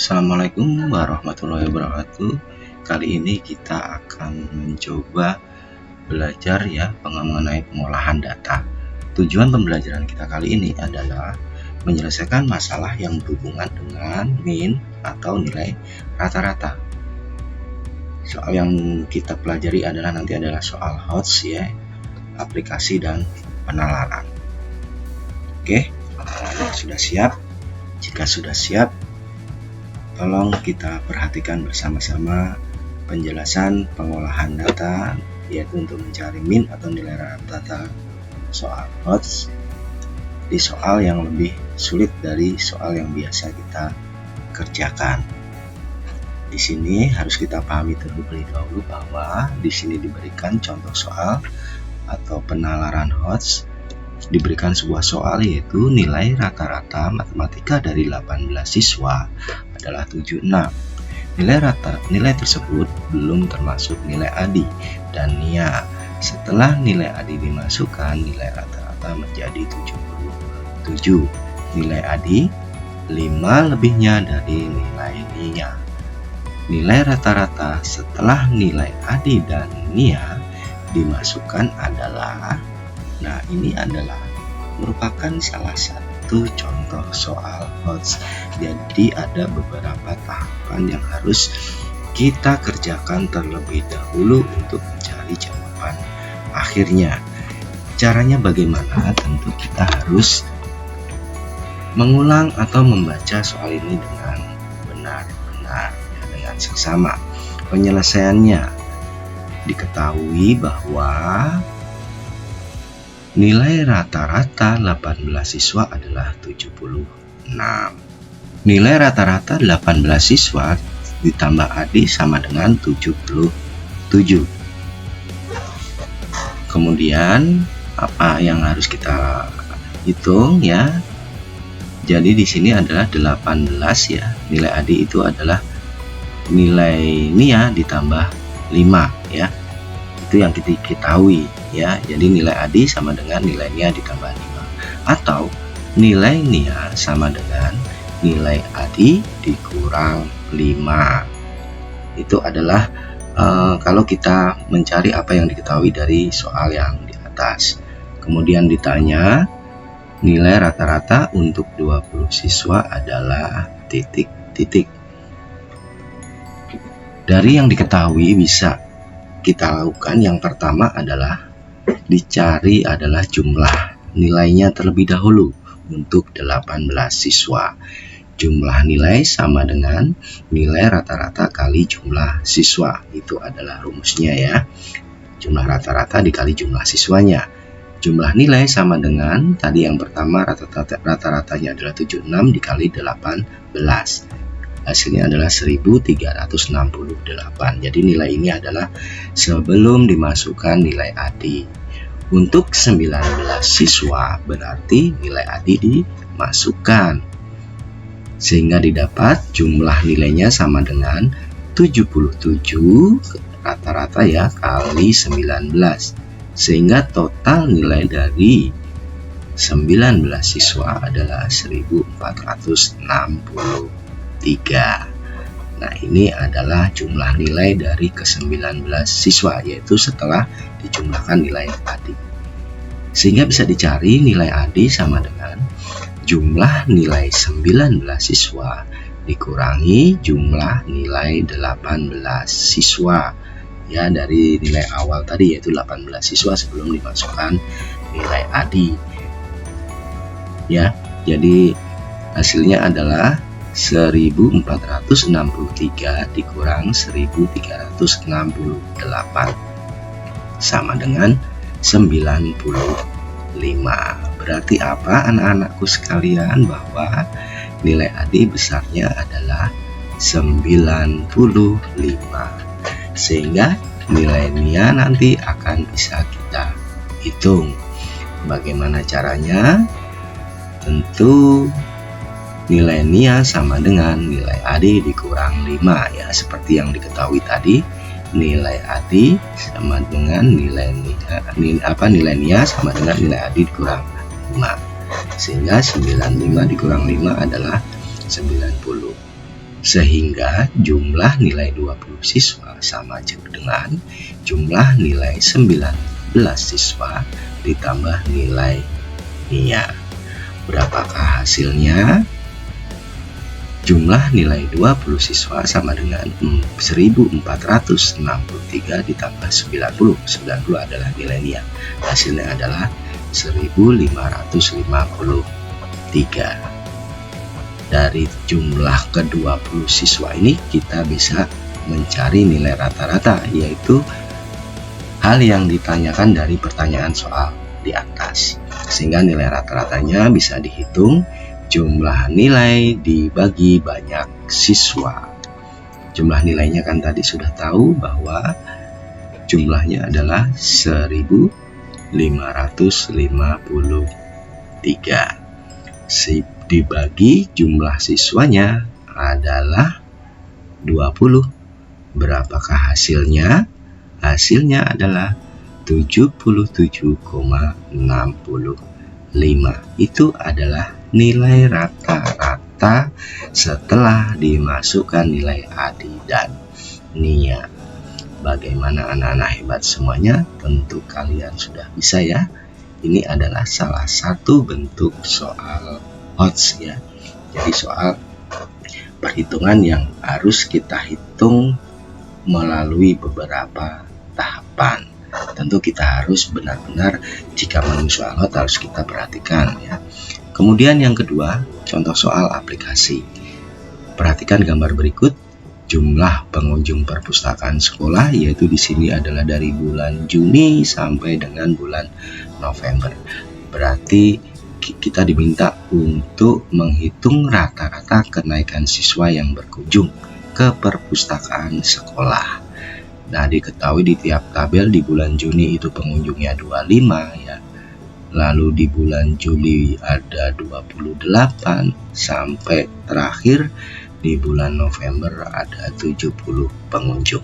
Assalamualaikum warahmatullahi wabarakatuh. Kali ini kita akan mencoba belajar mengenai pengolahan data. Tujuan pembelajaran kita kali ini adalah menyelesaikan masalah yang berhubungan dengan min atau nilai rata-rata. Soal yang kita pelajari adalah soal HOTS aplikasi dan penalaran. Oke, sudah siap? Jika sudah siap, tolong kita perhatikan bersama-sama penjelasan pengolahan data, yaitu untuk mencari min atau nilai rata-rata soal HOTS di soal yang lebih sulit dari soal yang biasa kita kerjakan. Di sini harus kita pahami terlebih dahulu bahwa di sini diberikan contoh soal atau penalaran HOTS, diberikan sebuah soal yaitu nilai rata-rata matematika dari 18 siswa adalah 76. Nilai tersebut belum termasuk nilai ADI dan NIA. Setelah nilai ADI dimasukkan, nilai rata-rata menjadi 77. Nilai ADI 5 lebihnya dari nilai NIA. Nilai rata-rata setelah nilai ADI dan NIA dimasukkan adalah, ini adalah merupakan salah satu contoh soal HOTS. Jadi ada beberapa tahapan yang harus kita kerjakan terlebih dahulu untuk mencari jawaban akhirnya. Caranya bagaimana? Tentu kita harus mengulang atau membaca soal ini dengan benar-benar, dengan seksama. Penyelesaiannya diketahui bahwa nilai rata-rata 18 siswa adalah 76. Nilai rata-rata 18 siswa ditambah ADI sama dengan 77. Kemudian apa yang harus kita hitung ya? Jadi di sini adalah 18 ya. Nilai ADI itu adalah nilai NIA ditambah 5 ya. Itu yang kita ketahui ya. Jadi nilai ADI sama dengan nilai NIA ditambah 5, atau nilai NIA sama dengan nilai ADI dikurang 5. Itu adalah kalau kita mencari apa yang diketahui dari soal yang di atas. Kemudian ditanya nilai rata-rata untuk 20 siswa adalah titik-titik. Dari yang diketahui bisa kita lakukan, yang pertama adalah dicari adalah jumlah nilainya terlebih dahulu untuk 18 siswa. Jumlah nilai sama dengan nilai rata-rata kali jumlah siswa. Itu adalah rumusnya ya. Jumlah rata-rata dikali jumlah siswanya. Jumlah nilai sama dengan tadi yang pertama, rata-ratanya adalah 76 dikali 18. Hasilnya adalah 1368. Jadi nilai ini adalah sebelum dimasukkan nilai ADI. Untuk 19 siswa berarti nilai ADI dimasukkan, sehingga didapat jumlah nilainya sama dengan 77 rata-rata ya kali 19, sehingga total nilai dari 19 siswa adalah 1463. Nah, ini adalah jumlah nilai dari ke-19 siswa, yaitu setelah dijumlahkan nilai ADI. Sehingga bisa dicari nilai ADI sama dengan jumlah nilai 19 siswa dikurangi jumlah nilai 18 siswa. Ya, dari nilai awal tadi yaitu 18 siswa sebelum dimasukkan nilai ADI. Ya, jadi hasilnya adalah 1463 dikurang 1368 sama dengan 95. Berarti apa anak-anakku sekalian? Bahwa nilai ADI besarnya adalah 95, sehingga nilai NIA nanti akan bisa kita hitung. Bagaimana caranya? Tentu nilai NIA sama dengan nilai ADI dikurang 5 ya, seperti yang diketahui tadi. Nilai ADI sama dengan nilai NIA sama dengan nilai ADI dikurang 5, sehingga 95 dikurang 5 adalah 90. Sehingga jumlah nilai 20 siswa sama dengan jumlah nilai 19 siswa ditambah nilai NIA. Berapakah hasilnya? Jumlah nilai 20 siswa sama dengan 1463 ditambah 90. 90 adalah nilai NIA. Hasilnya adalah 1553. Dari jumlah ke-20 siswa ini kita bisa mencari nilai rata-rata, yaitu hal yang ditanyakan dari pertanyaan soal di atas. Sehingga nilai rata-ratanya bisa dihitung jumlah nilai dibagi banyak siswa. Jumlah nilainya kan tadi sudah tahu bahwa jumlahnya adalah 1553. Dibagi jumlah siswanya adalah 20. Berapakah hasilnya? Hasilnya adalah 77,65. Itu adalah nilai rata-rata setelah dimasukkan nilai ADI dan NIA. Bagaimana anak-anak hebat semuanya? Tentu kalian sudah bisa ya. Ini adalah salah satu bentuk soal odds ya. Jadi soal perhitungan yang harus kita hitung melalui beberapa tahapan. Tentu kita harus benar-benar jika menulis soal odds harus kita perhatikan ya. Kemudian yang kedua, contoh soal aplikasi. Perhatikan gambar berikut. Jumlah pengunjung perpustakaan sekolah, yaitu di sini adalah dari bulan Juni sampai dengan bulan November. Berarti kita diminta untuk menghitung rata-rata kenaikan siswa yang berkunjung ke perpustakaan sekolah. Nah, diketahui di tiap tabel di bulan Juni itu pengunjungnya 25 ya. Lalu di bulan Juli ada 28 sampai terakhir di bulan November ada 70 pengunjung.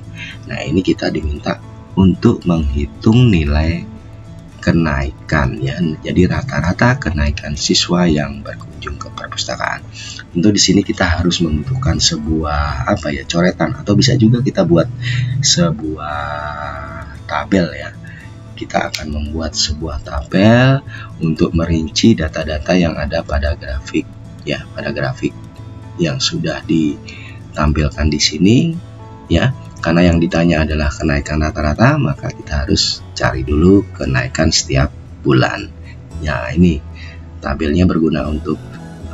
Nah, ini kita diminta untuk menghitung nilai kenaikan ya. Jadi rata-rata kenaikan siswa yang berkunjung ke perpustakaan. Tentu di sini kita harus membutuhkan sebuah coretan, atau bisa juga kita buat sebuah tabel ya. Kita akan membuat sebuah tabel untuk merinci data-data yang ada pada grafik ya, pada grafik yang sudah ditampilkan di sini ya. Karena yang ditanya adalah kenaikan rata-rata, maka kita harus cari dulu kenaikan setiap bulan. Ya, ini tabelnya berguna untuk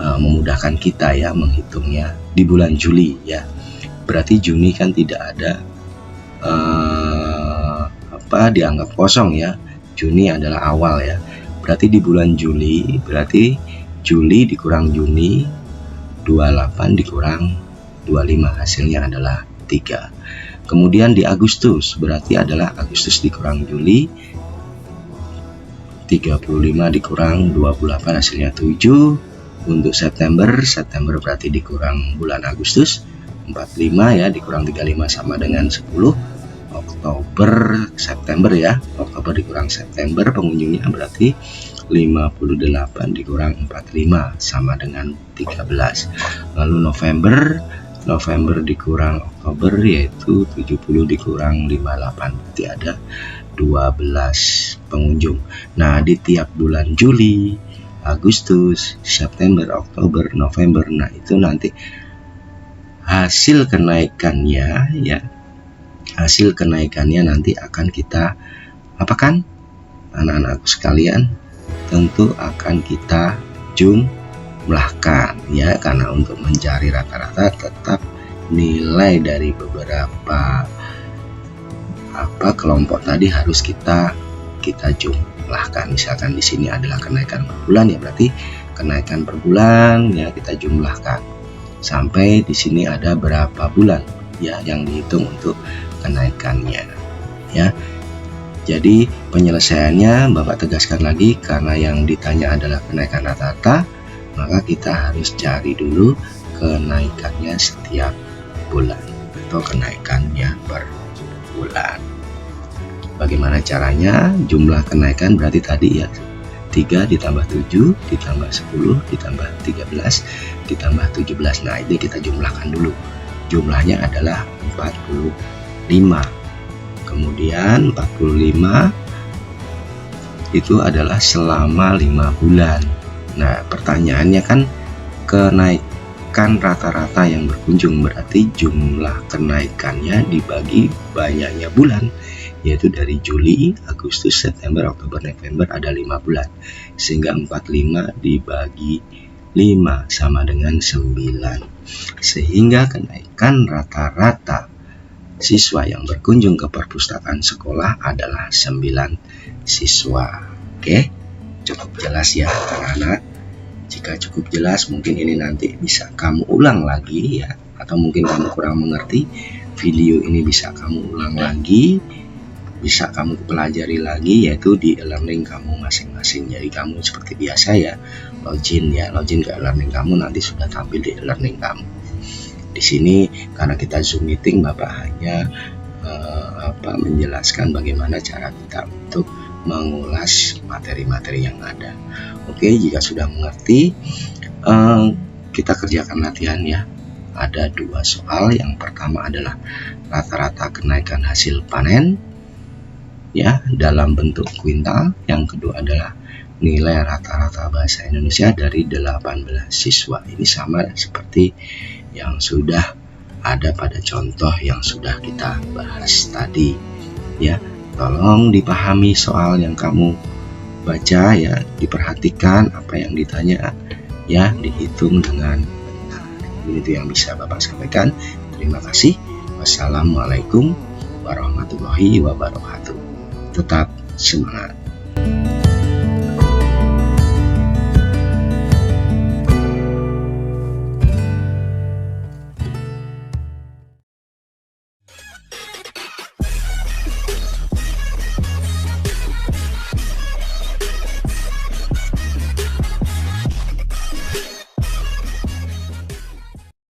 memudahkan kita ya menghitungnya di bulan Juli ya. Berarti Juni kan tidak ada dianggap kosong ya. Juni adalah awal ya. Berarti di bulan Juli, berarti Juli dikurang Juni, 28 dikurang 25, hasilnya adalah 3. Kemudian di Agustus, berarti adalah Agustus dikurang Juli, 35 dikurang 28, hasilnya 7. Untuk September berarti dikurang bulan Agustus, 45 ya, dikurang 35 sama dengan 10. Oktober, September ya, Oktober dikurang September pengunjungnya berarti 58 dikurang 45 sama dengan 13. Lalu November dikurang Oktober yaitu 70 dikurang 58, berarti ada 12 pengunjung. Nah, di tiap bulan Juli, Agustus, September, Oktober, November, nah itu nanti hasil kenaikannya ya. Hasil kenaikannya nanti akan kita apakan? Anak-anakku sekalian, tentu akan kita jumlahkan ya, karena untuk mencari rata-rata tetap nilai dari beberapa kelompok tadi harus kita jumlahkan. Misalkan di sini adalah kenaikan per bulan ya, berarti kenaikan per bulan ya kita jumlahkan sampai di sini ada berapa bulan ya yang dihitung untuk kenaikannya ya. Jadi penyelesaiannya Bapak tegaskan lagi, karena yang ditanya adalah kenaikan rata-rata, maka kita harus cari dulu kenaikannya setiap bulan atau kenaikannya per bulan. Bagaimana caranya? Jumlah kenaikan berarti tadi ya 3 ditambah 7 ditambah 10 ditambah 13 ditambah 17. Nah, ini kita jumlahkan dulu. jumlahnya adalah 45. Kemudian 45 itu adalah selama 5 bulan. Nah, pertanyaannya kan kenaikan rata-rata yang berkunjung, berarti jumlah kenaikannya dibagi banyaknya bulan, yaitu dari Juli, Agustus, September, Oktober, November ada 5 bulan. Sehingga 45 dibagi 5 sama dengan 9. Sehingga kenaikan rata-rata siswa yang berkunjung ke perpustakaan sekolah adalah 9 siswa. Oke, cukup jelas ya anak-anak. Jika cukup jelas, mungkin ini nanti bisa kamu ulang lagi ya, atau mungkin kamu kurang mengerti, video ini bisa kamu ulang lagi, bisa kamu pelajari lagi, yaitu di e-learning kamu masing-masing. Jadi kamu seperti biasa ya, login ke e-learning kamu, nanti sudah tampil di e-learning kamu. Di sini karena kita Zoom meeting, Bapak hanya menjelaskan bagaimana cara kita untuk mengulas materi-materi yang ada. Oke, jika sudah mengerti, kita kerjakan latihan ya. Ada 2 soal. Yang pertama adalah rata-rata kenaikan hasil panen ya dalam bentuk kuintal. Yang kedua adalah nilai rata-rata bahasa Indonesia dari 18 siswa. Ini sama seperti yang sudah ada pada contoh yang sudah kita bahas tadi ya. Tolong dipahami soal yang kamu baca ya, diperhatikan apa yang ditanya ya, dihitung dengan benar. Itu yang bisa Bapak sampaikan. Terima kasih. Wassalamualaikum warahmatullahi wabarakatuh. Tetap semangat.